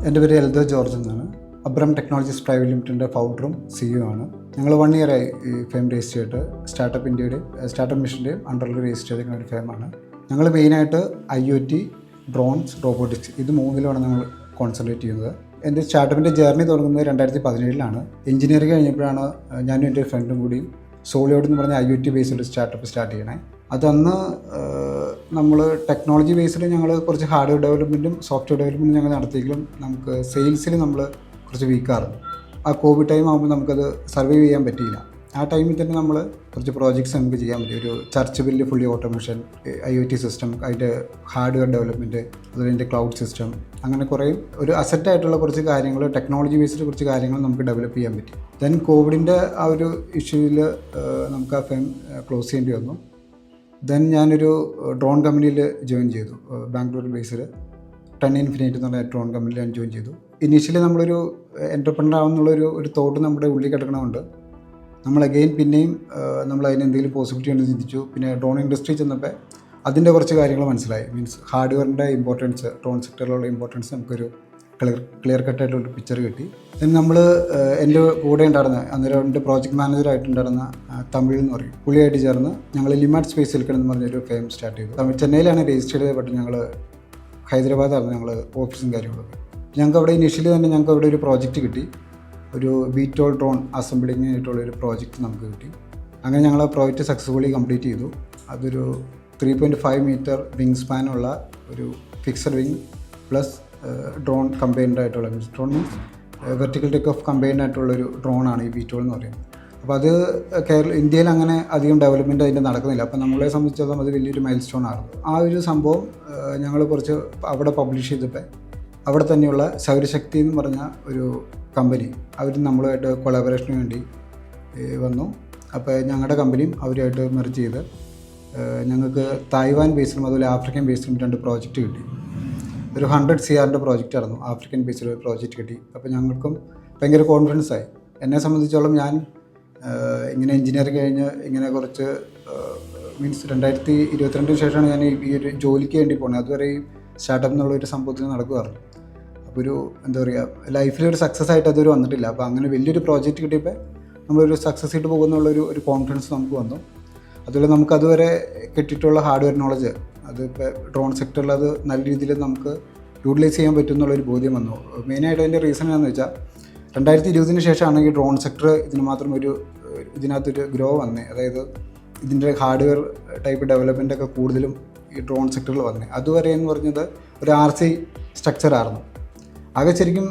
എൻ്റെ പേര് എൽദോ ജോർജ് എന്നാണ്. അബ്രം ടെക്നോളജീസ് പ്രൈവറ്റ് ലിമിറ്റഡിൻ്റെ ഫൗണ്ടറും സിഇഒ ആണ്. ഞങ്ങൾ 1 year ആയി ഈ ഫേം രജിസ്റ്റർ ചെയ്തിട്ട്. സ്റ്റാർട്ടപ്പ് ഇന്ത്യയുടെയും സ്റ്റാർട്ടപ്പ് മിഷൻ്റെയും അണ്ടറിൽ രജിസ്റ്റർ ചെയ്തിരിക്കുന്ന ഒരു ഫേമാണ്. ഞങ്ങൾ മെയിനായിട്ട് IoT, ഡ്രോൺസ്, റോബോട്ടിക്സ് ഇത് മൂന്നിലാണ് ഞങ്ങൾ കോൺസെൻട്രേറ്റ് ചെയ്യുന്നത്. എൻ്റെ സ്റ്റാർട്ടപ്പിൻ്റെ ജേർണി തുടങ്ങുന്നത് 2017 എഞ്ചിനീയറിംഗ് കഴിഞ്ഞപ്പോഴാണ് ഞാനും എൻ്റെ ഫ്രണ്ടും കൂടി സോളിയോഡ് എന്ന് പറഞ്ഞ IoT ബേസ്ഡ് സ്റ്റാർട്ടപ്പ് സ്റ്റാർട്ട് ചെയ്യണേ. അതന്ന് നമ്മൾ ടെക്നോളജി ബേസ്ഡ് ഞങ്ങൾ കുറച്ച് ഹാർഡ്വെയർ ഡെവലപ്മെൻറ്റും സോഫ്റ്റ്വെയർ ഡെവലപ്മെൻറ്റും ഞങ്ങൾ നടത്തിയെങ്കിലും നമുക്ക് സെയിൽസിൽ നമ്മൾ കുറച്ച് വീക്കായിരുന്നു. ആ കോവിഡ് ടൈം ആകുമ്പോൾ നമുക്കത് സർവൈവ് ചെയ്യാൻ പറ്റിയില്ല. ആ ടൈമിൽ തന്നെ നമ്മൾ കുറച്ച് പ്രോജക്ട്സ് നമുക്ക് ചെയ്യാൻ പറ്റി. ഒരു church bill fully automation, IoT system, അതിൻ്റെ ഹാർഡ്വെയർ ഡെവലപ്മെൻറ്റ്, അതുപോലെ അതിൻ്റെ ക്ലൗഡ് സിസ്റ്റം, അങ്ങനെ കുറേ ഒരു അസറ്റായിട്ടുള്ള കുറച്ച് കാര്യങ്ങൾ, ടെക്നോളജി ബേസ്ഡ് കുറച്ച് കാര്യങ്ങൾ നമുക്ക് ഡെവലപ്പ് ചെയ്യാൻ പറ്റി. ദെൻ കോവിഡിൻ്റെ ആ ഒരു ഇഷ്യൂവിൽ നമുക്ക് ആ ഫേം ക്ലോസ് ചെയ്യേണ്ടി വന്നു. ദെൻ ഞാനൊരു ഡ്രോൺ കമ്പനിയിൽ ജോയിൻ ചെയ്തു. ബാംഗ്ലൂർ ബേസിൽ 10 Infinity എന്ന് പറഞ്ഞ ഡ്രോൺ കമ്പനിയിൽ ഞാൻ ജോയിൻ ചെയ്തു. ഇനീഷ്യലി നമ്മളൊരു എൻ്റർപ്രണർ ആവുന്നുള്ളൊരു തോട്ട് നമ്മുടെ ഉള്ളിൽ കിടക്കണമുണ്ട്. നമ്മൾ അഗെയിൻ പിന്നെയും നമ്മൾ അതിന് എന്തെങ്കിലും പോസിബിലിറ്റി ഉണ്ടെന്ന് ചിന്തിച്ചു. പിന്നെ ഡ്രോൺ ഇൻഡസ്ട്രി ചെന്നപ്പോൾ അതിൻ്റെ കുറച്ച് കാര്യങ്ങൾ മനസ്സിലായി. മീൻസ് ഹാർഡ്വെയറിൻ്റെ ഇമ്പോർട്ടൻസ്, ഡ്രോൺ സെക്ടറിലുള്ള ഇമ്പോർട്ടൻസ് നമുക്കൊരു ക്ലിയർ കട്ടായിട്ടുള്ളൊരു പിക്ചർ കിട്ടി. ദെൻ നമ്മൾ എൻ്റെ കൂടെ ഉണ്ടായിരുന്ന അന്നേരം എൻ്റെ പ്രോജക്റ്റ് മാനേജറായിട്ടുണ്ടായിരുന്ന തമിഴ് എന്ന് പറയും, പുള്ളിയായിട്ട് ചേർന്ന് ഞങ്ങൾ ലിമാറ്റ് സ്പേസ് സിലിക്കൺ എന്ന് പറഞ്ഞൊരു ഫേം സ്റ്റാർട്ട് ചെയ്തു. ചെന്നൈയിലാണ് രജിസ്റ്റർ ചെയ്തത്. ബട്ട് ഞങ്ങൾ ഹൈദരാബാദായിരുന്നു ഞങ്ങൾ ഓഫീസും കാര്യങ്ങളൊക്കെ. ഞങ്ങൾക്ക് അവിടെ ഇനീഷ്യലി തന്നെ ഞങ്ങൾക്ക് അവിടെ ഒരു പ്രോജക്റ്റ് കിട്ടി. ഒരു VTOL ഡ്രോൺ അസംബ്ലിങ്ങിനായിട്ടുള്ളൊരു പ്രോജക്റ്റ് നമുക്ക് കിട്ടി. അങ്ങനെ ഞങ്ങൾ ആ പ്രോജക്റ്റ് സക്സസ്ഫുള്ളി കംപ്ലീറ്റ് ചെയ്തു. അതൊരു 3.5 meter വിങ് സ്പാനുള്ള ഒരു fixed wing plus drone combined ആയിട്ടുള്ള, drone means vertical take off combined ആയിട്ടുള്ളൊരു ഡ്രോണാണ് ഈ VTOL എന്ന് പറയുന്നത്. അപ്പോൾ അത് ഇന്ത്യയിൽ അങ്ങനെ അധികം ഡെവലപ്മെൻറ്റ് അതിൻ്റെ നടക്കുന്നില്ല. അപ്പോൾ നമ്മളെ സംബന്ധിച്ചിടത്തോളം അത് വലിയൊരു മൈൽ സ്റ്റോൺ ആയിരുന്നു. ആ ഒരു സംഭവം ഞങ്ങൾ കുറച്ച് അവിടെ പബ്ലിഷ് ചെയ്തപ്പോൾ അവിടെ തന്നെയുള്ള സൗരശക്തി എന്ന് പറഞ്ഞ ഒരു കമ്പനി അവർ നമ്മളുമായിട്ട് കൊളാബറേഷന് വേണ്ടി വന്നു. അപ്പോൾ ഞങ്ങളുടെ കമ്പനിയും അവരുമായിട്ട് മെർജ് ചെയ്ത് ഞങ്ങൾക്ക് തായ്വാൻ ബേസിലും അതുപോലെ ആഫ്രിക്കൻ ബേസിലും 2 പ്രോജക്റ്റ് കിട്ടി. ഒരു 100 CR പ്രോജക്റ്റ് ആയിരുന്നു. ആഫ്രിക്കൻ ബേസിൽ ഒരു പ്രോജക്റ്റ് കിട്ടി. അപ്പോൾ ഞങ്ങൾക്കും ഭയങ്കര കോൺഫിഡൻസ് ആയി. എന്നെ സംബന്ധിച്ചോളം ഞാൻ ഇങ്ങനെ എഞ്ചിനീയറിംഗ് കഴിഞ്ഞ് ഇങ്ങനെ കുറച്ച് മീൻസ് 2022 ശേഷമാണ് ഞാൻ ഈ ഒരു ജോലിക്ക് വേണ്ടി പോകുന്നത്. അതുവരെ ഈ സ്റ്റാർട്ടപ്പ് എന്നുള്ളൊരു സംഭവത്തിന് നടക്കുമായിരുന്നു. അപ്പോൾ ഒരു എന്താ പറയുക, ലൈഫിലൊരു സക്സസ് ആയിട്ട് അതൊരു വന്നിട്ടില്ല. അപ്പോൾ അങ്ങനെ വലിയൊരു പ്രോജക്റ്റ് കിട്ടിയപ്പോൾ നമ്മളൊരു സക്സസ് ആയിട്ട് പോകുന്നുള്ളൊരു കോൺഫിഡൻസ് നമുക്ക് വന്നു. അതുപോലെ നമുക്ക് അതുവരെ കിട്ടിയിട്ടുള്ള ഹാർഡ്വെയർ നോളജ് അതിപ്പോൾ ഡ്രോൺ സെക്ടറിൽ അത് നല്ല രീതിയിൽ നമുക്ക് യൂട്ടിലൈസ് ചെയ്യാൻ പറ്റും എന്നുള്ളൊരു ബോധ്യം വന്നു. മെയിനായിട്ട് അതിൻ്റെ റീസൺ എന്താണെന്ന് വെച്ചാൽ 2020 ശേഷമാണ് ഈ ഡ്രോൺ സെക്ടർ ഇതിന് മാത്രം ഇതിനകത്തൊരു ഗ്രോ വന്നേ. അതായത് ഇതിൻ്റെ ഹാർഡ്വെയർ ടൈപ്പ് ഡെവലപ്മെൻ്റ് ഒക്കെ കൂടുതലും ഈ ഡ്രോൺ സെക്ടറിൽ വന്നേ. അതുവരെ എന്ന് പറഞ്ഞത് ഒരു RC സ്ട്രക്ചറായിരുന്നു. ആകെ ശരിക്കും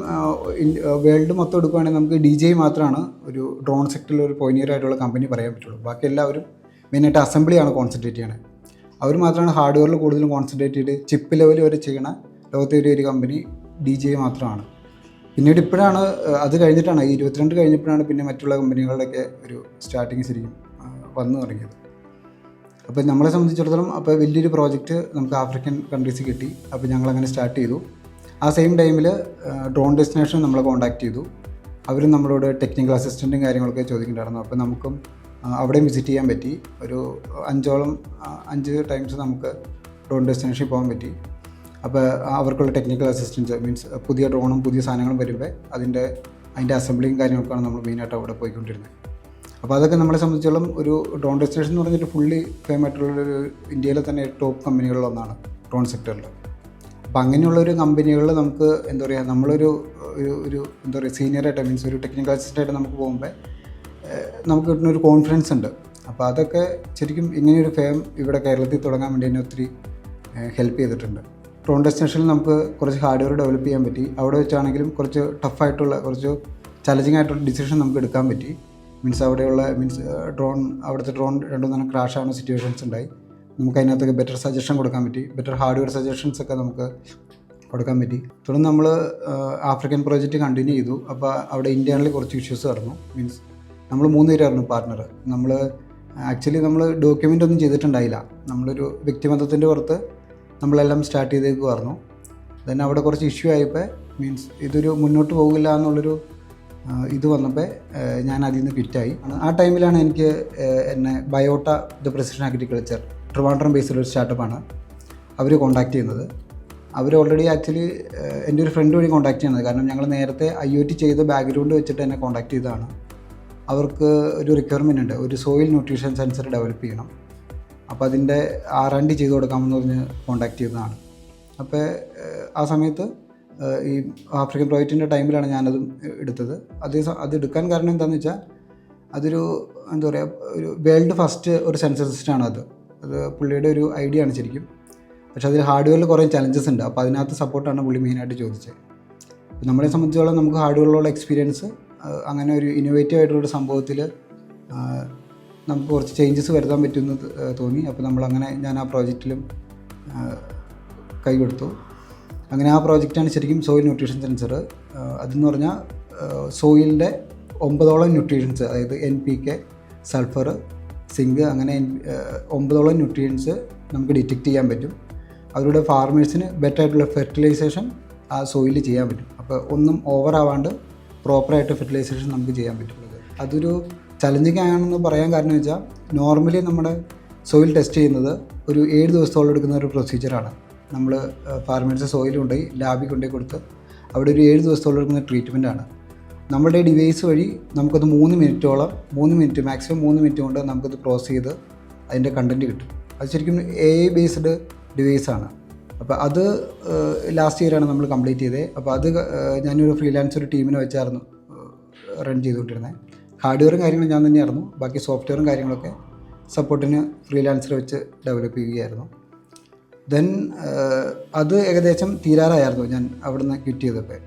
വേൾഡ് മൊത്തം എടുക്കുകയാണെങ്കിൽ നമുക്ക് DJI മാത്രമാണ് ഒരു ഡ്രോൺ സെക്ടറിൽ ഒരു പോയിനിയർ ആയിട്ടുള്ള കമ്പനി പറയാൻ പറ്റുള്ളൂ. ബാക്കി എല്ലാവരും മെയിനായിട്ട് അസംബ്ലിയാണ് കോൺസെൻട്രേറ്റ് ചെയ്യണത്. അവർ മാത്രമാണ് ഹാർഡ്വെയറിൽ കൂടുതലും കോൺസെൻട്രേറ്റ് ചെയ്ത് ചിപ്പ് ലെവൽ വരെ ചെയ്യണ ലോകത്തെ ഒരു കമ്പനി DJI മാത്രമാണ്. പിന്നീട് ഇപ്പോഴാണ് അത് കഴിഞ്ഞിട്ടാണ് ഈ 22 കഴിഞ്ഞപ്പോഴാണ് പിന്നെ മറ്റുള്ള കമ്പനികളുടെയൊക്കെ ഒരു സ്റ്റാർട്ടിങ് ശരിക്കും വന്നു തുടങ്ങിയത്. അപ്പോൾ നമ്മളെ സംബന്ധിച്ചിടത്തോളം അപ്പോൾ വലിയൊരു പ്രോജക്റ്റ് നമുക്ക് ആഫ്രിക്കൻ കൺട്രീസ് കിട്ടി. അപ്പോൾ ഞങ്ങളങ്ങനെ സ്റ്റാർട്ട് ചെയ്തു. ആ സെയിം ടൈമിൽ ഡ്രോൺ ഡെസ്റ്റിനേഷൻ നമ്മളെ കോൺടാക്ട് ചെയ്തു. അവരും നമ്മളോട് ടെക്നിക്കൽ അസിസ്റ്റൻറ്റും കാര്യങ്ങളൊക്കെ ചോദിക്കുന്നുണ്ടായിരുന്നു. അപ്പോൾ നമുക്കും അവിടെയും വിസിറ്റ് ചെയ്യാൻ പറ്റി. ഒരു 5 times നമുക്ക് ഡ്രോൺ ഡെസ്റ്റിനേഷനിൽ പോകാൻ പറ്റി. അപ്പോൾ അവർക്കുള്ള ടെക്നിക്കൽ അസിസ്റ്റൻസ് മീൻസ് പുതിയ ഡ്രോണും പുതിയ സാധനങ്ങളും വരുമ്പോൾ അതിൻ്റെ അസംബ്ലിയും കാര്യങ്ങളൊക്കെയാണ് നമ്മൾ മെയിനായിട്ട് അവിടെ പോയിക്കൊണ്ടിരുന്നത്. അപ്പോൾ അതൊക്കെ നമ്മളെ സംബന്ധിച്ചോളം ഒരു ഡ്രോൺ ഡെസ്റ്റിനേഷൻ എന്ന് പറഞ്ഞിട്ട് ഫുള്ളി ഫേമായിട്ടുള്ളൊരു ഇന്ത്യയിലെ തന്നെ ടോപ്പ് കമ്പനികളിലൊന്നാണ് ഡ്രോൺ സെക്ടറിൽ. അപ്പോൾ അങ്ങനെയുള്ളൊരു കമ്പനികളിൽ നമുക്ക് എന്താ പറയുക, നമ്മളൊരു എന്താ പറയുക സീനിയറായിട്ട് മീൻസ് ഒരു ടെക്നിക്കൽ അസിസ്റ്റൻ്റായിട്ട് നമുക്ക് പോകുമ്പോൾ നമുക്ക് കിട്ടുന്നൊരു കോൺഫിഡൻസ് ഉണ്ട്. അപ്പോൾ അതൊക്കെ ശരിക്കും ഇങ്ങനെയൊരു ഫേം ഇവിടെ കേരളത്തിൽ തുടങ്ങാൻ വേണ്ടി തന്നെ ഒത്തിരി ഹെൽപ്പ് ചെയ്തിട്ടുണ്ട്. ഡ്രോൺ ഡെസ്റ്റിനേഷനിൽ നമുക്ക് കുറച്ച് ഹാർഡ്വെയർ ഡെവലപ്പ് ചെയ്യാൻ പറ്റി. അവിടെ വെച്ചാണെങ്കിലും കുറച്ച് ടഫായിട്ടുള്ള കുറച്ച് ചലഞ്ചിങ് ആയിട്ടുള്ള ഡിസിഷൻ നമുക്ക് എടുക്കാൻ പറ്റി. അവിടെയുള്ള അവിടുത്തെ ഡ്രോൺ 2-3 ക്രാഷ് ആവുന്ന സിറ്റുവേഷൻസ് ഉണ്ടായി. നമുക്ക് അതിനകത്തൊക്കെ ബെറ്റർ സജഷൻ കൊടുക്കാൻ പറ്റി. ബെറ്റർ ഹാർഡ്വെയർ സജഷൻസ് ഒക്കെ നമുക്ക് കൊടുക്കാൻ പറ്റി. തുടർന്ന് നമ്മൾ ആഫ്രിക്കൻ പ്രോജക്റ്റ് കണ്ടിന്യൂ ചെയ്തു. അപ്പോൾ അവിടെ ഇന്ത്യയിൽ കുറച്ച് ഇഷ്യൂസ് നടന്നു. നമ്മൾ 3 പേരായിരുന്നു പാർട്ണർ. നമ്മൾ ഡോക്യുമെൻ്റ് ഒന്നും ചെയ്തിട്ടുണ്ടായില്ല. നമ്മളൊരു വ്യക്തിബന്ധത്തിൻ്റെ പുറത്ത് നമ്മളെല്ലാം സ്റ്റാർട്ട് ചെയ്തേക്കുമായിരുന്നു. ദെൻ അവിടെ കുറച്ച് ഇഷ്യൂ ആയപ്പോൾ ഇതൊരു മുന്നോട്ട് പോകില്ല എന്നുള്ളൊരു ഇത് വന്നപ്പോൾ ഞാൻ അതിൽ നിന്ന് ക്വിറ്റായി. ആ ടൈമിലാണ് എനിക്ക് എന്നെ ബയോട്ട ദ പ്രിസിഷൻ അഗ്രികൾച്ചർ ട്രിവാൻഡ്രം ബേസിലൊരു സ്റ്റാർട്ടപ്പാണ് അവർ കോൺടാക്ട് ചെയ്യുന്നത്. അവർ ഓൾറെഡി ആക്ച്വലി എൻ്റെ ഒരു ഫ്രണ്ട് വഴി കോൺടാക്ട് ചെയ്യുന്നത്. കാരണം ഞങ്ങൾ നേരത്തെ IoT ചെയ്ത ബാക്ക്ഗ്രൗണ്ട് വെച്ചിട്ട് എന്നെ കോൺടാക്ട് ചെയ്തതാണ്. അവർക്ക് ഒരു റിക്വയർമെൻ്റ് ഉണ്ട്, ഒരു സോയിൽ ന്യൂട്രീഷൻ സെൻസർ ഡെവലപ്പ് ചെയ്യണം. അപ്പോൾ അതിൻ്റെ R&D ചെയ്ത് കൊടുക്കാമെന്ന് പറഞ്ഞ് കോൺടാക്ട് ചെയ്തതാണ്. അപ്പോൾ ആ സമയത്ത് ഈ ആഫ്രിക്കൻ പ്രോജക്റ്റിൻ്റെ ടൈമിലാണ് ഞാനതും എടുത്തത്. അത് എടുക്കാൻ കാരണം എന്താണെന്ന് വെച്ചാൽ അതൊരു എന്താ പറയുക, ഒരു വേൾഡ് ഫസ്റ്റ് ഒരു സെൻസർ സിസ്റ്റമാണ് അത് പുള്ളിയുടെ ഒരു ഐഡിയ ആണ് ശരിക്കും. പക്ഷേ അതിൽ ഹാർഡ്വെയറിൽ കുറേ ചലഞ്ചസ് ഉണ്ട്. അപ്പോൾ അതിനകത്ത് സപ്പോർട്ടാണ് പുള്ളി മെയിനായിട്ട് ചോദിച്ചത്. നമ്മളെ സംബന്ധിച്ചോളം നമുക്ക് ഹാർഡ്വെയറിലുള്ള എക്സ്പീരിയൻസ്, അങ്ങനെ ഒരു ഇന്നോവേറ്റീവ് ആയിട്ടുള്ളൊരു സംഭവത്തിൽ നമുക്ക് കുറച്ച് ചേഞ്ചസ് വരുത്താൻ പറ്റുമെന്ന് തോന്നി. അപ്പോൾ ഞാൻ ആ പ്രോജക്റ്റിലും കൈ കൊടുത്തു. അങ്ങനെ ആ പ്രോജക്റ്റാണ് ശരിക്കും സോയിൽ ന്യൂട്രീഷൻ സെൻസർ. അതെന്ന് പറഞ്ഞാൽ സോയിലിൻ്റെ 9ഓളം ന്യൂട്രീഷൻസ്, അതായത് NPK, സൾഫർ, സിങ്ക്, അങ്ങനെ 9ഓളം ന്യൂട്രീഷൻസ് നമുക്ക് ഡിറ്റക്റ്റ് ചെയ്യാൻ പറ്റും. അവരുടെ ഫാർമേഴ്സിന് ബെറ്റർ ആയിട്ടുള്ള ഫെർട്ടിലൈസേഷൻ ആ സോയിലിൽ ചെയ്യാൻ പറ്റും. അപ്പോൾ ഒന്നും ഓവർ ആവാണ്ട് പ്രോപ്പറായിട്ട് ഫെർട്ടിലൈസേഷൻ നമുക്ക് ചെയ്യാൻ പറ്റുന്നത്. അതൊരു ചലഞ്ചിങ് ആണെന്ന് പറയാൻ കാരണം വെച്ചാൽ നോർമലി നമ്മുടെ സോയിൽ ടെസ്റ്റ് ചെയ്യുന്നത് ഒരു 7 ദിവസത്തോളം എടുക്കുന്ന ഒരു പ്രൊസീജിയറാണ്. നമ്മൾ ഫാർമേഴ്സ് സോയിൽ കൊണ്ടുപോയി ലാബിൽ കൊണ്ടുപോയി കൊടുത്ത് അവിടെ ഒരു 7 ദിവസത്തോളം എടുക്കുന്ന ട്രീറ്റ്മെൻറ്റാണ്. നമ്മുടെ ഡിവൈസ് വഴി നമുക്കത് 3 മിനിറ്റ് മാക്സിമം 3 മിനിറ്റ് കൊണ്ട് നമുക്കത് പ്രോസസ് ചെയ്ത് അതിൻ്റെ കണ്ടൻറ്റ് കിട്ടും. അത് ശരിക്കും AI ബേസ്ഡ് ഡിവൈസാണ്. അപ്പോൾ അത് ലാസ്റ്റ് ഇയറാണ് നമ്മൾ കംപ്ലീറ്റ് ചെയ്തത്. അപ്പോൾ അത് ഞാനൊരു ഫ്രീലാൻസ് ഒരു ടീമിനെ വെച്ചായിരുന്നു റൺ ചെയ്തുകൊണ്ടിരുന്നത്. ഹാർഡ്വെയറും കാര്യങ്ങളും ഞാൻ തന്നെയായിരുന്നു, ബാക്കി സോഫ്റ്റ്വെയറും കാര്യങ്ങളൊക്കെ സപ്പോർട്ടിന് ഫ്രീലാൻസർ വെച്ച് ഡെവലപ്പ് ചെയ്യുകയായിരുന്നു. ദെൻ അത് ഏകദേശം തീരാറായിരുന്നു ഞാൻ അവിടുന്ന് ക്വിറ്റ് ചെയ്തപ്പോൾ,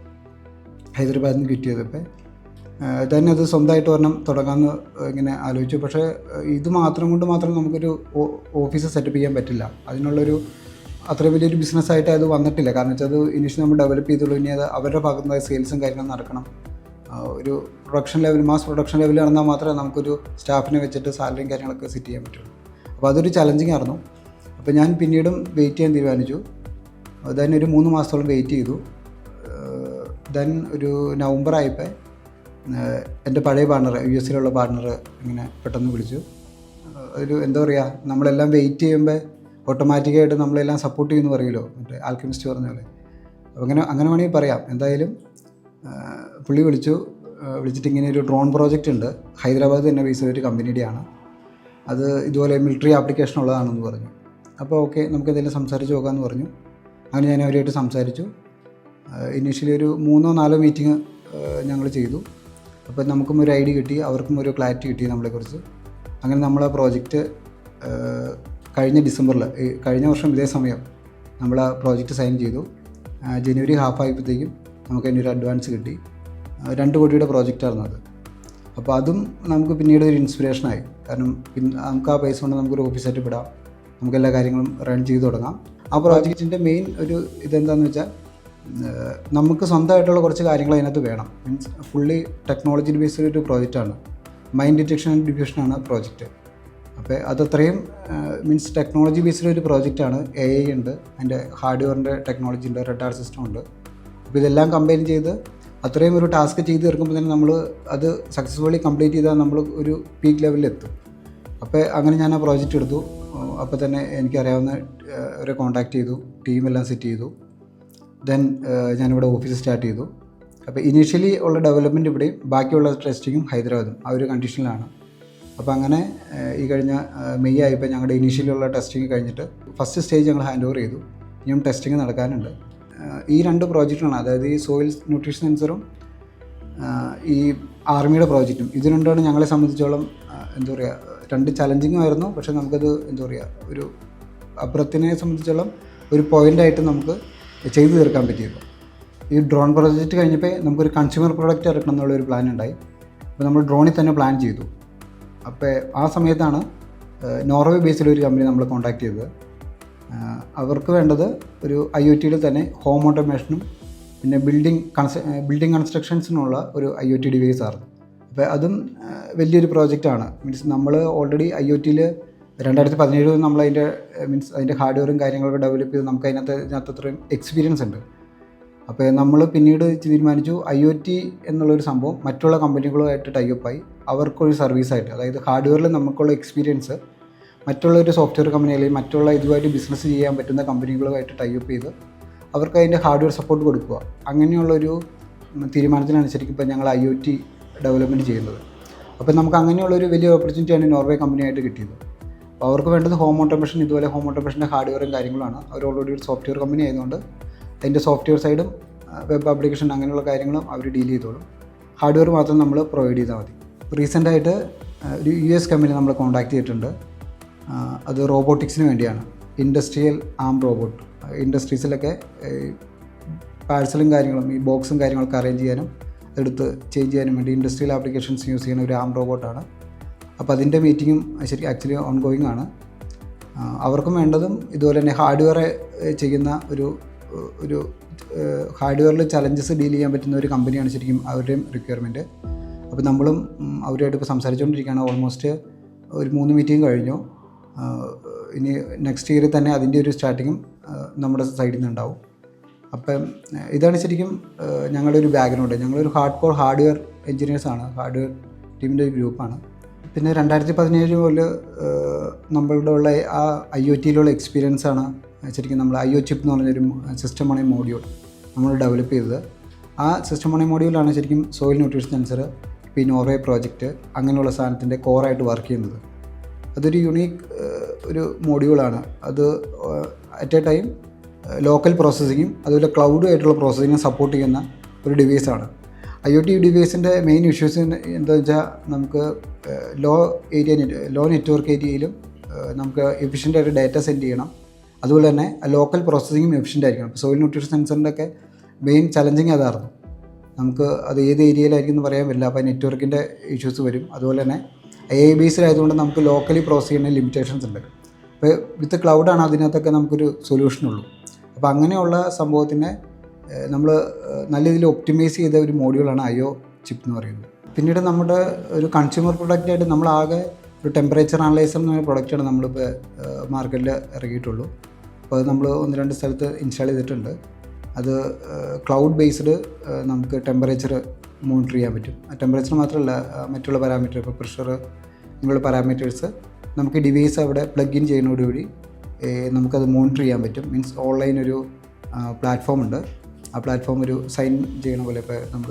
ഹൈദരാബാദിൽ നിന്ന് ക്വിറ്റ് ചെയ്തപ്പോൾ. ദെൻ അത് സ്വന്തമായിട്ട് ഒരെണ്ണം തുടങ്ങാമെന്ന് ഇങ്ങനെ ആലോചിച്ചു. പക്ഷേ ഇത് കൊണ്ട് മാത്രം നമുക്കൊരു ഓഫീസ് സെറ്റപ്പ് ചെയ്യാൻ പറ്റില്ല. അതിനുള്ളൊരു അത്ര വലിയൊരു ബിസിനസ്സായിട്ട് അത് വന്നിട്ടില്ല. കാരണം വെച്ചാൽ അത് ഇനിഷ്യലി നമ്മൾ ഡെവലപ്പ് ചെയ്തുള്ളൂ. ഇനി അത് അവരുടെ ഭാഗത്തുനിന്ന് സെയിൽസും കാര്യങ്ങളും നടക്കണം. ഒരു മാസ് പ്രൊഡക്ഷൻ ലെവൽ നടന്നാൽ മാത്രമേ നമുക്കൊരു സ്റ്റാഫിനെ വെച്ചിട്ട് സാലറിയും കാര്യങ്ങളൊക്കെ സെറ്റ് ചെയ്യാൻ പറ്റുള്ളൂ. അപ്പോൾ അതൊരു ചലഞ്ചിങ് ആയിരുന്നു. അപ്പോൾ ഞാൻ പിന്നീടും വെയിറ്റ് ചെയ്യാൻ തീരുമാനിച്ചു. ദെൻ ഒരു 3 മാസത്തോളം വെയിറ്റ് ചെയ്തു. ദെൻ ഒരു നവംബർ ആയപ്പോൾ എൻ്റെ പഴയ പാർട്ണർ, US പാർട്ണർ ഇങ്ങനെ പെട്ടെന്ന് വിളിച്ചു. ഒരു എന്താ പറയുക, നമ്മളെല്ലാം വെയിറ്റ് ചെയ്യുമ്പോൾ ഓട്ടോമാറ്റിക്കായിട്ട് നമ്മളെല്ലാം സപ്പോർട്ട് ചെയ്യുമെന്ന് പറയുമല്ലോ, മറ്റേ ആൽക്കെമിസ്റ്റ് പറഞ്ഞ പോലെ. അപ്പോൾ അങ്ങനെ വേണമെങ്കിൽ പറയാം. എന്തായാലും പുള്ളി വിളിച്ചിട്ട് ഇങ്ങനെ ഒരു ഡ്രോൺ പ്രോജക്റ്റ് ഉണ്ട്, ഹൈദരാബാദ് തന്നെ ബേസ് ചെയ്തൊരു കമ്പനിയുടെയാണ്, അത് ഇതുപോലെ മിലിറ്ററി ആപ്ലിക്കേഷൻ ഉള്ളതാണെന്ന് പറഞ്ഞു. അപ്പോൾ ഓക്കെ, നമുക്ക് എന്തെങ്കിലും സംസാരിച്ച് നോക്കാമെന്ന് പറഞ്ഞു. അങ്ങനെ ഞാൻ അവരുമായിട്ട് സംസാരിച്ചു. ഇനീഷ്യലി ഒരു 3-4 മീറ്റിംഗ് ഞങ്ങൾ ചെയ്തു. അപ്പോൾ നമുക്കും ഒരു ഐഡിയ കിട്ടി, അവർക്കും ഒരു ക്ലാരിറ്റി കിട്ടി നമ്മളെക്കുറിച്ച്. അങ്ങനെ നമ്മൾ ആ പ്രോജക്റ്റ് കഴിഞ്ഞ ഡിസംബറിൽ, കഴിഞ്ഞ വർഷം ഇതേ സമയം നമ്മൾ ആ പ്രോജക്റ്റ് സൈൻ ചെയ്തു. ജനുവരി ഹാഫ് ആയപ്പോഴത്തേക്കും നമുക്ക് അതിൻ്റെ ഒരു അഡ്വാൻസ് കിട്ടി. 2 കോടിയുടെ പ്രോജക്റ്റായിരുന്നു അത്. അപ്പോൾ അതും നമുക്ക് പിന്നീട് ഒരു ഇൻസ്പിറേഷനായി. കാരണം നമുക്ക് ആ പൈസ കൊണ്ട് നമുക്കൊരു ഓഫീസ് സെറ്റപ്പ് ഇടാം, നമുക്ക് എല്ലാ കാര്യങ്ങളും റൺ ചെയ്ത് തുടങ്ങാം. ആ പ്രോജക്റ്റിൻ്റെ മെയിൻ ഒരു ഇതെന്താണെന്ന് വെച്ചാൽ നമുക്ക് സ്വന്തമായിട്ടുള്ള കുറച്ച് കാര്യങ്ങൾ അതിനകത്ത് വേണം. മീൻസ് ഫുള്ളി ടെക്നോളജി ബേസ്ഡ് ഒരു പ്രോജക്റ്റാണ്. മൈൻ ഡിറ്റക്ഷൻ ആൻഡ് ഡിഫ്യൂഷനാണ് പ്രോജക്റ്റ്. അപ്പോൾ അതത്രയും മീൻസ് ടെക്നോളജി ബേസ്ഡ് ഒരു പ്രോജക്റ്റാണ്. AI ഉണ്ട്, അതിൻ്റെ ഹാർഡ്വെയറിൻ്റെ ടെക്നോളജി ഉണ്ട്, റഡാർ സിസ്റ്റം ഉണ്ട്. അപ്പോൾ ഇതെല്ലാം കമ്പൈൻ ചെയ്ത് അത്രയും ഒരു ടാസ്ക് ചെയ്ത് തീർക്കുമ്പോൾ തന്നെ നമ്മൾ അത് സക്സസ്ഫുള്ളി കംപ്ലീറ്റ് ചെയ്താൽ നമ്മൾ ഒരു പീക്ക് ലെവലിലെത്തും. അപ്പോൾ അങ്ങനെ ഞാൻ ആ പ്രോജക്റ്റ് എടുത്തു. അപ്പോൾ തന്നെ എനിക്കറിയാവുന്ന അവരെ കോൺടാക്റ്റ് ചെയ്തു, ടീമെല്ലാം സെറ്റ് ചെയ്തു. ദെൻ ഞാനിവിടെ ഓഫീസ് സ്റ്റാർട്ട് ചെയ്തു. അപ്പോൾ ഇനീഷ്യലി ഉള്ള ഡെവലപ്മെൻറ്റ് ഇവിടെയും ബാക്കിയുള്ള ടെസ്റ്റിങ്ങും ഹൈദരാബാദും ആ ഒരു കണ്ടീഷനിലാണ്. അപ്പോൾ അങ്ങനെ ഈ കഴിഞ്ഞ മെയ് ആയപ്പോൾ ഞങ്ങളുടെ ഇനീഷ്യലിയുള്ള ടെസ്റ്റിംഗ് കഴിഞ്ഞിട്ട് ഫസ്റ്റ് സ്റ്റേജ് ഞങ്ങൾ ഹാൻഡ് ഓവർ ചെയ്തു. ഇനിയും ടെസ്റ്റിംഗ് നടക്കാനുണ്ട്. ഈ 2 പ്രോജക്റ്റുകളാണ്, അതായത് ഈ സോയിൽ ന്യൂട്രീഷൻ സെൻസറും ഈ ആർമിയുടെ പ്രോജക്റ്റും. ഇത് രണ്ടാണ് ഞങ്ങളെ സംബന്ധിച്ചോളം എന്താ പറയുക, 2 ചലഞ്ചിങ്ങും ആയിരുന്നു. പക്ഷേ നമുക്കത് എന്താ പറയുക, ഒരു അബ്രത്തിനെ സംബന്ധിച്ചോളം ഒരു പോയിൻ്റായിട്ട് നമുക്ക് ചെയ്തു തീർക്കാൻ പറ്റിയത്. ഈ ഡ്രോൺ പ്രോജക്റ്റ് കഴിഞ്ഞപ്പോൾ നമുക്കൊരു കൺസ്യൂമർ പ്രോഡക്റ്റ് ഇറക്കണം എന്നുള്ളൊരു പ്ലാൻ ഉണ്ടായി. അപ്പോൾ നമ്മൾ ഡ്രോണിൽ തന്നെ പ്ലാൻ ചെയ്തു. അപ്പോൾ ആ സമയത്താണ് നോർവേ ബേസിലൊരു കമ്പനി നമ്മൾ കോൺടാക്ട് ചെയ്തത്. അവർക്ക് വേണ്ടത് ഒരു IoTയിൽ തന്നെ ഹോം ഓട്ടോമേഷനും പിന്നെ ബിൽഡിംഗ് കൺസ്ട്രക്ഷൻസിനുള്ള ഒരു IoT ഡിവൈസ് ആയിരുന്നു. അപ്പോൾ അതും വലിയൊരു പ്രോജക്റ്റാണ്. മീൻസ് നമ്മൾ ഓൾറെഡി IoTയിൽ 2017 നമ്മൾ അതിൻ്റെ ഹാർഡ്വെയറും കാര്യങ്ങളൊക്കെ ഡെവലപ്പ് ചെയ്ത് നമുക്ക് അതിനകത്ത് അത്രയും എക്സ്പീരിയൻസ് ഉണ്ട്. അപ്പോൾ നമ്മൾ പിന്നീട് തീരുമാനിച്ചു IoT എന്നുള്ളൊരു സംഭവം മറ്റുള്ള കമ്പനികളുമായിട്ട് ടൈപ്പായി അവർക്കൊരു സർവീസായിട്ട്, അതായത് ഹാർഡ്വെയറിൽ നമുക്കുള്ള എക്സ്പീരിയൻസ് മറ്റുള്ള ഒരു സോഫ്റ്റ്വെയർ കമ്പനി അല്ലെങ്കിൽ മറ്റുള്ള ഇതുമായിട്ട് ബിസിനസ് ചെയ്യാൻ പറ്റുന്ന കമ്പനികളുമായിട്ട് ടൈപ്പ് ചെയ്ത് അവർക്ക് അതിൻ്റെ ഹാർഡ്വെയർ സപ്പോർട്ട് കൊടുക്കുക. അങ്ങനെയുള്ളൊരു തീരുമാനത്തിനാണ് ശരിക്കും ഇപ്പോൾ ഞങ്ങൾ IoT ഡെവലപ്മെൻറ്റ് ചെയ്യുന്നത്. അപ്പോൾ നമുക്ക് അങ്ങനെയുള്ളൊരു വലിയ ഓപ്പർച്യൂണിറ്റിയാണ് നോർവേ കമ്പനിയായിട്ട് കിട്ടിയത്. അപ്പോൾ അവർക്ക് വേണ്ടത് ഹോം ഓട്ടോമേഷൻ, ഇതുപോലെ ഹോം ഓട്ടോമേഷൻ്റെ ഹാർഡ്വെയറും കാര്യങ്ങളാണ്. അവർ ഓൾറെഡി ഒരു സോഫ്റ്റ്വെയർ കമ്പനി ആയതുകൊണ്ട് അതിൻ്റെ സോഫ്റ്റ്വെയർ സൈഡും വെബ് ആപ്ലിക്കേഷൻ അങ്ങനെയുള്ള കാര്യങ്ങളും അവർ ഡീൽ ചെയ്തോളും. ഹാർഡ്വെയർ മാത്രം നമ്മൾ പ്രൊവൈഡ് ചെയ്താൽ മതി. റീസെൻ്റായിട്ട് ഒരു US കമ്പനി നമ്മൾ കോൺടാക്ട് ചെയ്തിട്ടുണ്ട്. അത് റോബോട്ടിക്സിന് വേണ്ടിയാണ്. ഇൻഡസ്ട്രിയൽ ആം റോബോട്ട്. ഇൻഡസ്ട്രീസിലൊക്കെ പാഴ്സലും കാര്യങ്ങളും ഈ ബോക്സും കാര്യങ്ങളൊക്കെ അറേഞ്ച് ചെയ്യാനും എടുത്ത് ചേഞ്ച് ചെയ്യാനും വേണ്ടി ഇൻഡസ്ട്രിയൽ ആപ്ലിക്കേഷൻസ് യൂസ് ചെയ്യുന്ന ഒരു ആം റോബോട്ടാണ്. അപ്പോൾ അതിൻ്റെ മീറ്റിങ്ങും ആക്ച്വലി ഓൺ ഗോയിങ് ആണ്. അവർക്കും വേണ്ടതും ഇതുപോലെ തന്നെ ഹാർഡ്വെയർ ചെയ്യുന്ന ഒരു ഹാർഡ്വെയറിൽ ചലഞ്ചസ് ഡീൽ ചെയ്യാൻ പറ്റുന്ന ഒരു കമ്പനിയാണ് ശരിക്കും അവരുടെയും റിക്വയർമെൻറ്റ്. അപ്പോൾ നമ്മളും അവരുമായിട്ട് ഇപ്പോൾ സംസാരിച്ചുകൊണ്ടിരിക്കുകയാണ്. ഓൾമോസ്റ്റ് ഒരു 3 മീറ്റിംഗ് കഴിഞ്ഞു. ഇനി നെക്സ്റ്റ് ഇയറിൽ തന്നെ അതിൻ്റെ ഒരു സ്റ്റാർട്ടിങ്ങും നമ്മുടെ സൈഡിൽ നിന്നുണ്ടാവും. അപ്പം ഇതാണ് ശരിക്കും ഞങ്ങളുടെ ഒരു ബാക്ക്ഗ്രൗണ്ട്. ഞങ്ങളൊരു ഹാർഡ്വെയർ എൻജിനീയേഴ്സാണ്. ഹാർഡ്വെയർ ടീമിൻ്റെ ഒരു ഗ്രൂപ്പാണ്. പിന്നെ 2017 മുതൽ നമ്മളുടെ ഉള്ള ആ IoTയിലുള്ള എക്സ്പീരിയൻസാണ് ശരിക്കും നമ്മൾ IO ചിപ്പ് എന്ന് പറഞ്ഞൊരു സിസ്റ്റം ഓൺ എ മോഡ്യൂൾ നമ്മൾ ഡെവലപ്പ് ചെയ്തത്. ആ സിസ്റ്റം ഓൺ എ മോഡ്യൂളാണ് ശരിക്കും സോയിൽ ന്യൂട്രീഷൻ സെൻസർ, ഇപ്പോൾ ഈ നോർവേ പ്രോജക്റ്റ് അങ്ങനെയുള്ള സാധനത്തിൻ്റെ കോറായിട്ട് വർക്ക് ചെയ്യുന്നത്. അതൊരു യുണീക്ക് ഒരു മോഡ്യൂളാണ്. അത് അറ്റ് എ ടൈം ലോക്കൽ പ്രോസസ്സിങ്ങും അതുപോലെ ക്ലൗഡുമായിട്ടുള്ള പ്രോസസ്സിങ്ങും സപ്പോർട്ട് ചെയ്യുന്ന ഒരു ഡിവൈസാണ്. IoT ഡിവൈസിൻ്റെ മെയിൻ ഇഷ്യൂസ് എന്താണെന്ന് വെച്ചാൽ നമുക്ക് ലോ നെറ്റ്വർക്ക് ഏരിയയിലും നമുക്ക് എഫിഷ്യൻ്റായിട്ട് ഡാറ്റ സെൻഡ് ചെയ്യണം. അതുപോലെ തന്നെ ലോക്കൽ പ്രോസസ്സിങ്ങും എഫിഷ്യൻ്റ് ആയിരിക്കണം. ഇപ്പോൾ സോയിൽ ന്യൂട്രീഷൻ സെൻസറിൻ്റെ ഒക്കെ മെയിൻ ചലഞ്ചിങ് അതായിരുന്നു. നമുക്ക് അത് ഏത് ഏരിയയിലായിരിക്കും എന്ന് പറയാൻ പറ്റില്ല. അപ്പോൾ നെറ്റ്വർക്കിൻ്റെ ഇഷ്യൂസ് വരും. അതുപോലെ തന്നെ AI ബേസ്ഡ് ആയതുകൊണ്ട് നമുക്ക് ലോക്കലി പ്രോസസ് ചെയ്യുന്ന ലിമിറ്റേഷൻസ് ഉണ്ട്. അപ്പോൾ വിത്ത് ക്ലൗഡാണ് അതിനകത്തൊക്കെ നമുക്കൊരു സൊല്യൂഷനുള്ളൂ. അപ്പോൾ അങ്ങനെയുള്ള സംഭവത്തിനെ നമ്മൾ നല്ല രീതിയിൽ ഒപ്റ്റിമൈസ് ചെയ്ത ഒരു മോഡ്യൂളാണ് IO ചിപ്പ് എന്ന് പറയുന്നത്. പിന്നീട് നമ്മുടെ ഒരു കൺസ്യൂമർ പ്രൊഡക്റ്റായിട്ട് നമ്മളാകെ ഒരു ടെമ്പറേച്ചർ അനലൈസർ എന്ന പ്രൊഡക്റ്റാണ് നമ്മളിപ്പോൾ മാർക്കറ്റിൽ ഇറങ്ങിയിട്ടുള്ളൂ. അപ്പോൾ അത് നമ്മൾ 1-2 സ്ഥലത്ത് ഇൻസ്റ്റാൾ ചെയ്തിട്ടുണ്ട്. അത് ക്ലൗഡ് ബേസ്ഡ് നമുക്ക് ടെമ്പറേച്ചർ മോണിറ്റർ ചെയ്യാൻ പറ്റും. ടെമ്പറേച്ചർ മാത്രമല്ല, മറ്റുള്ള പാരാമീറ്റർ, ഇപ്പോൾ പ്രഷർ ഇങ്ങനെയുള്ള പാരാമീറ്റേഴ്സ് നമുക്ക് ഡിവൈസ് അവിടെ പ്ലഗ് ഇൻ ചെയ്യുന്നതോടുകൂടി നമുക്കത് മോണിറ്റർ ചെയ്യാൻ പറ്റും. മീൻസ് ഓൺലൈൻ ഒരു പ്ലാറ്റ്ഫോം ഉണ്ട്. ആ പ്ലാറ്റ്ഫോം ഒരു സൈൻ ചെയ്യണ പോലെ, ഇപ്പോൾ നമ്മൾ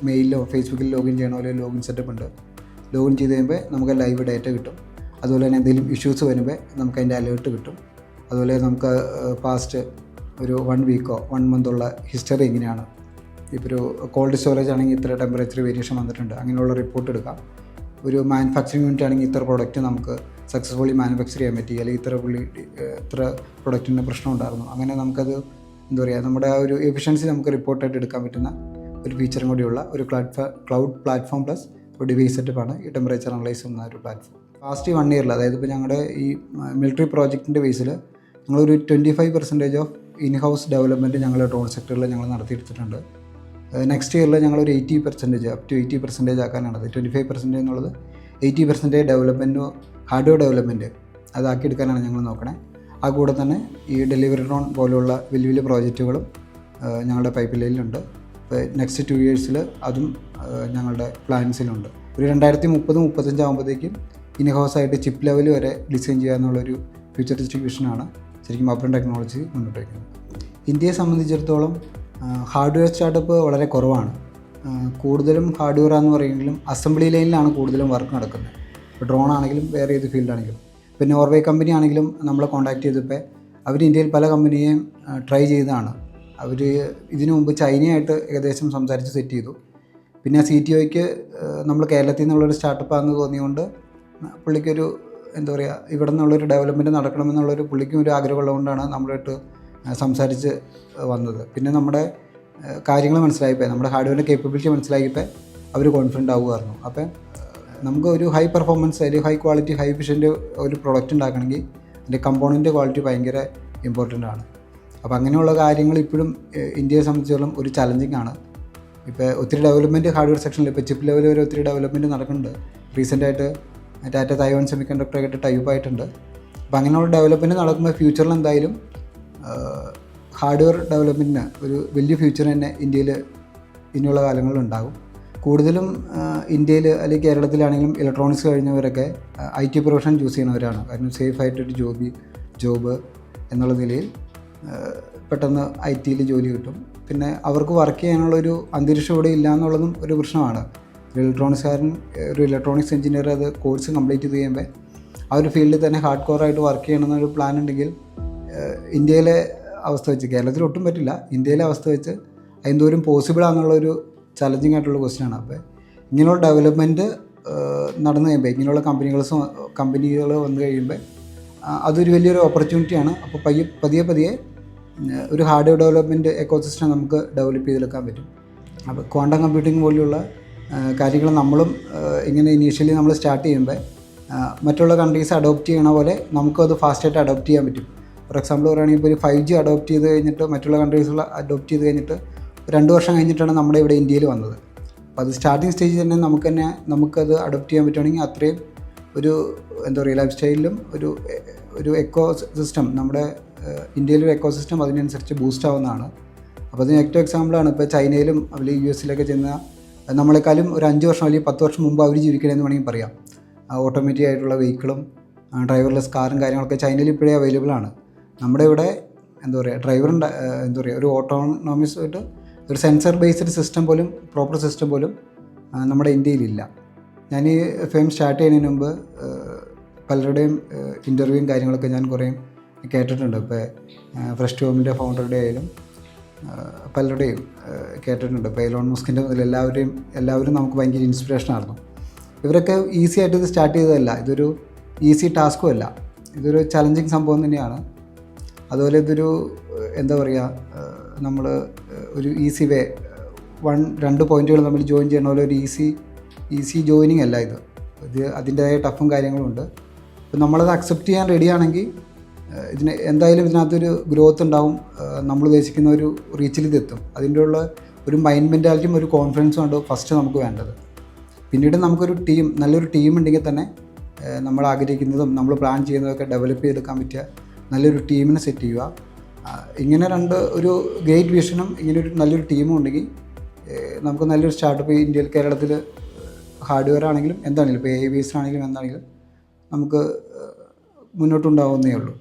മെയിലിലോ ഫേസ്ബുക്കിൽ ലോഗിൻ ചെയ്യണ പോലെ ലോഗിൻ സെറ്റപ്പ് ഉണ്ട്. ലോഗിൻ ചെയ്ത് കഴിയുമ്പോൾ നമുക്ക് ലൈവ് ഡാറ്റ കിട്ടും. അതുപോലെ തന്നെ എന്തെങ്കിലും ഇഷ്യൂസ് വരുമ്പോൾ നമുക്ക് അതിൻ്റെ അലേർട്ട് കിട്ടും. അതുപോലെ നമുക്ക് പാസ്റ്റ് ഒരു 1 വീക്കോ 1 മന്തോ ഹിസ്റ്ററി എങ്ങനെയാണ്, ഇപ്പോൾ ഒരു കോൾഡ് സ്റ്റോറേജ് ആണെങ്കിൽ ഇത്ര ടെമ്പറേച്ചർ വേരിയേഷൻ വന്നിട്ടുണ്ട്, അങ്ങനെയുള്ള റിപ്പോർട്ട് എടുക്കാം. ഒരു മാനുഫാക്ചറിങ് യൂണിറ്റ് ആണെങ്കിൽ ഇത്ര പ്രോഡക്റ്റ് നമുക്ക് സക്സസ്ഫുള്ളി മാനുഫാക്ചർ ചെയ്യാൻ പറ്റി, അല്ലെങ്കിൽ ഇത്ര പ്രൊഡക്റ്റിന് പ്രശ്നം ഉണ്ടായിരുന്നു. അങ്ങനെ നമുക്കത് എന്താ പറയുക, നമ്മുടെ ആ ഒരു എഫിഷ്യൻസി നമുക്ക് റിപ്പോർട്ടായിട്ട് എടുക്കാൻ പറ്റുന്ന ഒരു ഫീച്ചറും കൂടിയുള്ള ഒരു ക്ലൗഡ് പ്ലാറ്റ്ഫോം പ്ലസ് ഒരു ഡിവൈസ് സെറ്റപ്പാണ് ഈ ടെമ്പറേച്ചർ അനലൈസ് എന്ന ഒരു പ്ലാറ്റ്ഫോം. ലാസ്റ്റ് 1 ഇയറിൽ, അതായത് ഇപ്പോൾ ഞങ്ങളുടെ ഈ മിലിറ്ററി പ്രോജക്റ്റിൻ്റെ ബേസിൽ ഞങ്ങളൊരു 25% ഓഫ് ഇൻഹൗസ് ഡെവലപ്മെൻറ്റ് ഞങ്ങളുടെ ഡ്രോൺ സെക്ടറിൽ ഞങ്ങൾ നടത്തിയെടുത്തിട്ടുണ്ട്. നെക്സ്റ്റ് ഇയറിൽ ഞങ്ങളൊരു 80% അപ് ടു 80% ആക്കാനാണത്. 25% എന്നുള്ളത് 80% ഡെവലപ്മെൻറ്റോ ഹാർഡ്വെയർ ഡെവലപ്മെൻറ്റ് അതാക്കിയെടുക്കാനാണ് ഞങ്ങൾ നോക്കണേ. ആ കൂടെ തന്നെ ഈ ഡെലിവറി ഡ്രോൺ പോലെയുള്ള വലിയ വലിയ പ്രോജക്റ്റുകളും ഞങ്ങളുടെ പൈപ്പ് ലൈനിലുണ്ട്. ഇപ്പോൾ നെക്സ്റ്റ് 2 ഇയേഴ്സിൽ അതും ഞങ്ങളുടെ പ്ലാൻസിലുണ്ട്. ഒരു 2030-35 ആകുമ്പോഴത്തേക്കും ഇൻഹൗസായിട്ട് ചിപ്പ് ലെവൽ വരെ ഡിസൈൻ ചെയ്യാമെന്നുള്ളൊരു ഫ്യൂച്ചറിസ്റ്റിക് വിഷനാണ് ശരിക്കും അബ്രം ടെക്നോളജി മുന്നോട്ട് വയ്ക്കുന്നത്. ഇന്ത്യയെ സംബന്ധിച്ചിടത്തോളം ഹാർഡ്വെയർ സ്റ്റാർട്ടപ്പ് വളരെ കുറവാണ്. കൂടുതലും ഹാർഡ്വെയർ എന്ന് പറയുമെങ്കിലും അസംബ്ലി ലൈനിലാണ് കൂടുതലും വർക്ക് നടക്കുന്നത്. ഇപ്പോൾ ഡ്രോൺ ആണെങ്കിലും വേറെ ഏത് ഫീൽഡാണെങ്കിലും. ഇപ്പോൾ നോർവേ കമ്പനി ആണെങ്കിലും നമ്മളെ കോൺടാക്ട് ചെയ്തപ്പോൾ അവർ ഇന്ത്യയിൽ പല കമ്പനിയെയും ട്രൈ ചെയ്തതാണ്. അവർ ഇതിനു മുമ്പ് ചൈനയായിട്ട് ഏകദേശം സംസാരിച്ച് സെറ്റ് ചെയ്തു. പിന്നെ CTOയ്ക്ക് നമ്മൾ കേരളത്തിൽ നിന്നുള്ളൊരു സ്റ്റാർട്ടപ്പാണെന്ന് തോന്നിയുകൊണ്ട് പുള്ളിക്കൊരു എന്താ പറയുക, ഇവിടെ നിന്നുള്ളൊരു ഡെവലപ്മെൻറ്റ് നടക്കണമെന്നുള്ളൊരു പുള്ളിക്കും ഒരു ആഗ്രഹമുള്ളതുകൊണ്ടാണ് നമ്മളായിട്ട് സംസാരിച്ച് വന്നത്. പിന്നെ നമ്മുടെ കാര്യങ്ങൾ മനസ്സിലായപ്പോൾ, നമ്മുടെ ഹാർഡ്വെയറിൻ്റെ കേപ്പബിലിറ്റി മനസ്സിലാക്കിയപ്പോൾ അവർ കോൺഫിഡൻ്റ് ആവുമായിരുന്നു. അപ്പം നമുക്ക് ഒരു ഹൈ പെർഫോമൻസ് അല്ലെങ്കിൽ ഹൈ ക്വാളിറ്റി ഹൈ എഫിഷ്യൻ്റ് ഒരു പ്രൊഡക്റ്റ് ഉണ്ടാക്കണമെങ്കിൽ അതിൻ്റെ കമ്പോണൻ്റ് ക്വാളിറ്റി ഭയങ്കര ഇമ്പോർട്ടൻ്റ് ആണ്. അപ്പോൾ അങ്ങനെയുള്ള കാര്യങ്ങൾ ഇപ്പോഴും ഇന്ത്യയെ സംബന്ധിച്ചിടത്തോളം ഒരു ചലഞ്ചിങ് ആണ്. ഇപ്പോൾ ഒത്തിരി ഡെവലപ്മെൻറ്റ് ഹാർഡ്വെയർ സെക്ഷനിൽ ഇപ്പോൾ ചിപ്പ് ലെവൽ വരെ ഒത്തിരി ഡെവലപ്മെൻറ്റ് നടക്കുന്നുണ്ട്. റീസെൻ്റായിട്ട് ടാറ്റ തായ്വാൻ സെമികണ്ടക്ടറായിട്ട് ടൈപ്പ് ആയിട്ടുണ്ട്. അപ്പോൾ അങ്ങനെയുള്ള ഡെവലപ്മെൻറ്റ് നടക്കുമ്പോൾ ഫ്യൂച്ചറിൽ എന്തായാലും ഹാർഡ്വെയർ ഡെവലപ്മെൻറ്റിന് ഒരു വലിയ ഫ്യൂച്ചർ തന്നെ ഇന്ത്യയിൽ ഇനിയുള്ള കാലങ്ങളിൽ ഉണ്ടാകും. കൂടുതലും ഇന്ത്യയിൽ അല്ലെങ്കിൽ കേരളത്തിലാണെങ്കിലും ഇലക്ട്രോണിക്സ് കഴിഞ്ഞവരൊക്കെ IT പ്രൊഫഷൻ ചൂസ് ചെയ്യുന്നവരാണ്. കാരണം സേഫായിട്ടൊരു ജോബ് എന്നുള്ള നിലയിൽ പെട്ടെന്ന് IT-യിൽ ജോലി കിട്ടും. പിന്നെ അവർക്ക് വർക്ക് ചെയ്യാനുള്ളൊരു അന്തരീക്ഷം ഇവിടെ ഇല്ല എന്നുള്ളതും ഒരു പ്രശ്നമാണ്. ഒരു ഇലക്ട്രോണിക്സ് എഞ്ചിനീയർ അത് കോഴ്സ് കംപ്ലീറ്റ് ചെയ്ത് കഴിയുമ്പോൾ ആ ഒരു ഫീൽഡിൽ തന്നെ ഹാർഡ് കോറായിട്ട് വർക്ക് ചെയ്യണമെന്നൊരു പ്ലാൻ ഉണ്ടെങ്കിൽ ഇന്ത്യയിലെ അവസ്ഥ വെച്ച്, കേരളത്തിൽ ഒട്ടും പറ്റില്ല, ഇന്ത്യയിലെ അവസ്ഥ വെച്ച് എന്തോരം പോസിബിൾ ആണെന്നുള്ളൊരു ചലഞ്ചിങ് ആയിട്ടുള്ള ക്വസ്റ്റ്യനാണ്. അപ്പോൾ ഇങ്ങനെയുള്ള ഡെവലപ്മെൻറ്റ് നടന്നു കഴിയുമ്പോൾ, ഇങ്ങനെയുള്ള കമ്പനികൾ വന്നു കഴിയുമ്പോൾ അതൊരു വലിയൊരു ഓപ്പർച്യൂണിറ്റിയാണ്. അപ്പോൾ പതിയെ ഒരു ഹാർഡ്വെയർ ഡെവലപ്മെൻറ്റ് എക്കോസിസ്റ്റം നമുക്ക് ഡെവലപ്പ് ചെയ്തെടുക്കാൻ പറ്റും. അപ്പോൾ ക്വാണ്ടം കമ്പ്യൂട്ടിംഗ് പോലെയുള്ള കാര്യങ്ങൾ നമ്മളും ഇങ്ങനെ ഇനീഷ്യലി നമ്മൾ സ്റ്റാർട്ട് ചെയ്യുമ്പോൾ മറ്റുള്ള കൺട്രീസ് അഡോപ്റ്റ് ചെയ്യണ പോലെ നമുക്കത് ഫാസ്റ്റായിട്ട് അഡോപ്റ്റ് ചെയ്യാൻ പറ്റും. ഫോർ എക്സാമ്പിൾ പറയുകയാണെങ്കിൽ ഇപ്പോൾ ഒരു 5G അഡോപ്റ്റ് ചെയ്ത് കഴിഞ്ഞിട്ട് മറ്റുള്ള കൺട്രീസുകൾ അഡോപ്റ്റ് ചെയ്ത് കഴിഞ്ഞിട്ട് 2 വർഷം കഴിഞ്ഞിട്ടാണ് നമ്മുടെ ഇവിടെ ഇന്ത്യയിൽ വന്നത്. അപ്പോൾ അത് സ്റ്റാർട്ടിങ് സ്റ്റേജിൽ തന്നെ നമുക്കത് അഡോപ്റ്റ് ചെയ്യാൻ പറ്റുകയാണെങ്കിൽ അത്രയും ഒരു ലൈഫ് സ്റ്റൈലിലും ഒരു എക്കോ സിസ്റ്റം, നമ്മുടെ ഇന്ത്യയിലൊരു എക്കോ സിസ്റ്റം അതിനനുസരിച്ച് ബൂസ്റ്റ് ആവുന്നതാണ്. അപ്പോൾ അതിന് ഏറ്റവും എക്സാമ്പിളാണ് ഇപ്പോൾ ചൈനയിലും അല്ലെങ്കിൽ US ചെന്ന നമ്മളെക്കാളും ഒരു 5 വർഷം അല്ലെങ്കിൽ 10 വർഷം മുമ്പ് അവർ ജീവിക്കണമെന്ന് വേണമെങ്കിൽ പറയാം. ഓട്ടോമാറ്റിക് ആയിട്ടുള്ള വെഹിക്കിളും ഡ്രൈവർലെസ് കാറും കാര്യങ്ങളൊക്കെ ചൈനയിൽ ഇപ്പോഴേ അവൈലബിൾ ആണ്. നമ്മുടെ ഇവിടെ ഒരു ഓട്ടോണോമസ് ആയിട്ട് ഒരു സെൻസർ ബേസ്ഡ് സിസ്റ്റം പോലും, പ്രോപ്പർ സിസ്റ്റം പോലും നമ്മുടെ ഇന്ത്യയിലില്ല. ഞാൻ ഈ ഫേം സ്റ്റാർട്ട് ചെയ്യുന്നതിന് മുമ്പ് പലരുടെയും ഇൻ്റർവ്യൂവും കാര്യങ്ങളൊക്കെ ഞാൻ കുറേ കേട്ടിട്ടുണ്ട്. ഇപ്പോൾ ഫ്രഷ് ഹോമിൻ്റെ ഫൗണ്ടറുടെ ആയാലും പലരുടെയും കേട്ടിട്ടുണ്ട്. ഇപ്പോൾ എലോൺ മസ്കിൻ്റെ മുതൽ എല്ലാവരും നമുക്ക് ഭയങ്കര ഇൻസ്പിറേഷനായിരുന്നു. ഇവരൊക്കെ ഈസി ആയിട്ട് ഇത് സ്റ്റാർട്ട് ചെയ്തതല്ല, ഇതൊരു ഈസി ടാസ്കും അല്ല, ഇതൊരു ചലഞ്ചിങ് സംഭവം തന്നെയാണ്. അതുപോലെ ഇതൊരു നമ്മൾ ഒരു ഈസി വേ 1-2 പോയിൻറ്റുകൾ നമ്മൾ ജോയിൻ ചെയ്യണ പോലെ ഒരു ഈസി ജോയിനിങ് അല്ല ഇത് അതിൻ്റെതായ ടഫും കാര്യങ്ങളുണ്ട്. അപ്പോൾ നമ്മളത് അക്സെപ്റ്റ് ചെയ്യാൻ റെഡിയാണെങ്കിൽ എന്തായാലും ഇതിനകത്തൊരു ഗ്രോത്ത് ഉണ്ടാവും, നമ്മൾ ഉദ്ദേശിക്കുന്ന ഒരു റീച്ചിൽ ഇതെത്തും. അതിൻ്റെ ഉള്ള ഒരു മൈൻഡ് മെൻറ്റാലിറ്റിയും ഒരു കോൺഫിഡൻസും ഉണ്ട് ഫസ്റ്റ് നമുക്ക് വേണ്ടത്. പിന്നീട് നമുക്കൊരു നല്ലൊരു ടീം ഉണ്ടെങ്കിൽ തന്നെ നമ്മൾ ആഗ്രഹിക്കുന്നതും നമ്മൾ പ്ലാൻ ചെയ്യുന്നതൊക്കെ ഡെവലപ്പ് ചെയ്തെടുക്കാൻ പറ്റിയ നല്ലൊരു ടീമിനെ സെറ്റ് ചെയ്യുക. ഇങ്ങനെ ഒരു ഗ്രേറ്റ് വിഷനും ഇങ്ങനെ ഒരു നല്ലൊരു ടീമും ഉണ്ടെങ്കിൽ നമുക്ക് നല്ലൊരു സ്റ്റാർട്ടപ്പ് ഇന്ത്യയിൽ, കേരളത്തിൽ ഹാർഡ്വെയർ ആണെങ്കിലും എന്താണെങ്കിലും, ഇപ്പോൾ AI ബേസ്ഡ് ആണെങ്കിലും എന്താണെങ്കിലും നമുക്ക് മുന്നോട്ടുണ്ടാവുന്നേ ഉള്ളൂ.